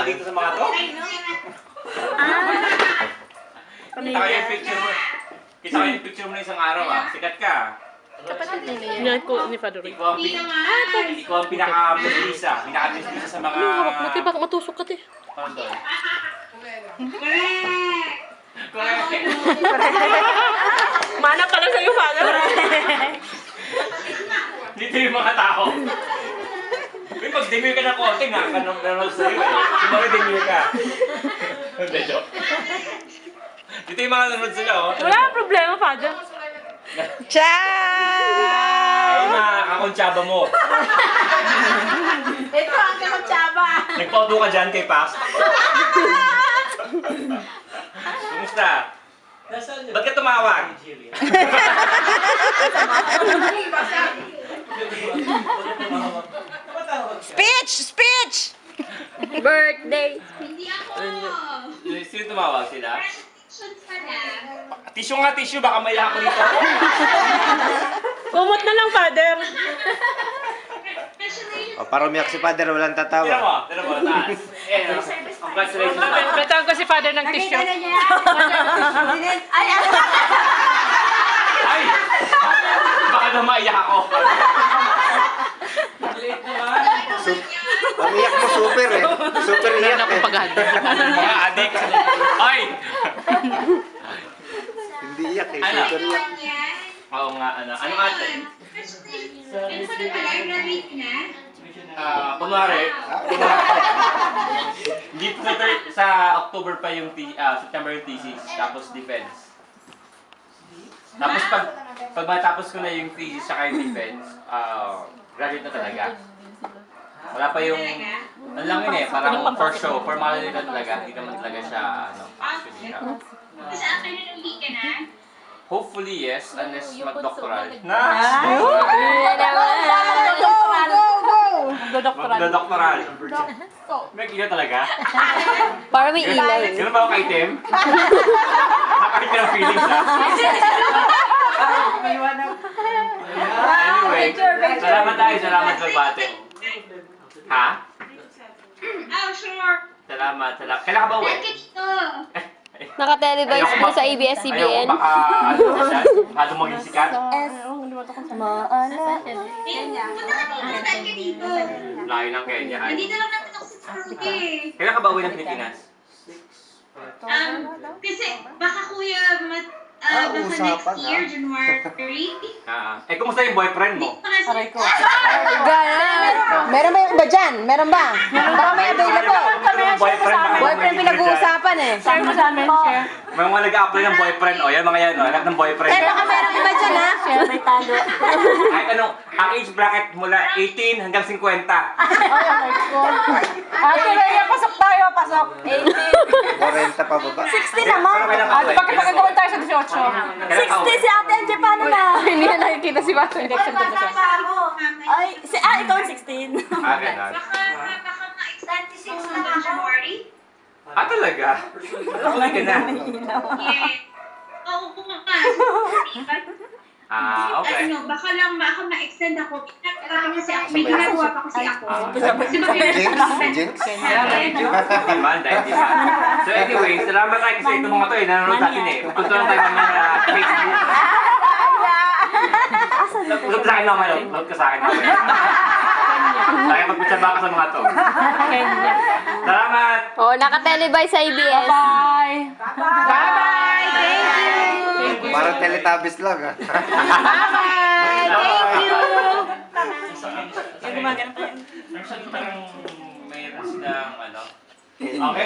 dito sa mga to? Kita kayo yung picture mo. Kita kayo yung picture mo na isang araw Sikat ka. Kapatid nila yan. Yan ko ni Father Rick. Ikaw ang pinaka-mabilisa. Pinaka-mabilisa sa mga... Mati, baka matusok ka, te. Ano doon? Mana ka lang sa'yo, Father. Dito yung mga tao. May pag-demure ka ng konti, nakakanood sa'yo Yung mga demure ka. Hindi, joke. Dito yung mga nanonood sila, Wala ang problema, Father. Ay, mga kakontsaba mo. Ito ang kakontsaba. Nagpauto ka dyan kay Pax. Kumusta? Ba't ka tumawag? Speech! Birthday. Hindi ako. Sino tumawag sila? Tissue nga, tissue. Baka maiyak ako dito. Kumot na lang, Father. Para umiyak si Father, walang Tira tatawa. mo, taas. Congratulations na. Betaan ko si Father ng tissue. Ay, ano? Ay! Baka na maiyak ako. Late naman. Ang iyak mo super Super iyak Mga adik. Ay! Hindi iyak Ano? super iyak. Oo nga, ano. Anong ate? Kunwari, dito sa October pa yung September yung thesis, tapos defense. Tapos pag matapos ko na yung thesis saka yung defense, graduate na talaga. Wala pa yung, ano lang yun parang for show, formality na talaga, hindi naman talaga siya, actually. Sa akin na uwi ka na? Hopefully yes, unless mag-doctoral. Go! Mag-doctoral. May kila talaga? Para may ilaw. Ganun ba ako kay Tim? Nakakit ka ng feelings Anyway, salamat tayo, salamat magbate. Ha? Oh, sure. Salamat. Kailan ka ba uwi? Saan ka dito? Naka-televise po sa ABS-CBN. Ayoko baka, masyado maging sikat. Punta ka dito. Saan ka dito? Layo ng Kenya. Nandito lang natin ako sa Truque. Kailan ka ba uwi ng Pilipinas? Kasi baka kuya, baka next year, January. Kumusta yung boyfriend mo? Aray ko. Meron ba yung iba dyan? Meron ba? Baka may available. Boyfriend pinag-uusapan Share mo sa amin, share. May mga nag-a-apply ng boyfriend. Yan mga yan. Lahat ng boyfriend. Baka meron iba dyan, ha? Share, may talo. Kahit ano, ang age bracket mula 18 hanggang 50. Ate Rhea, pasok tayo, pasok. 40 pa baba. 60 naman. Ate, pagkakagawan tayo sa 18. 60 si Ate Angie, paano na? Hindi na nakikita si Father. Election na siya. Ay, ikaw ang 16. Ganun. Baka ma-extend 26 na ng January. Talaga? Okay ka na. Yeah. Oo, kumaka. Okay. Baka ma-extend ako. Kasi may ginagawa pa kasi ako. Di ba Jinx? Demand. So anyway, salamat tayo kasi itong mga to nanonood natin Punta lang tayo mga Facebook. Load sa akin naman. Load ka sa akin naman. Tayo magpatsaba ka sa mga to. Salamat! Naka-televise sa ABS. Bye! Bye-bye! Thank you! Parang Teletubbies lang Bye-bye! Thank you! Parang mayroon silang Okay.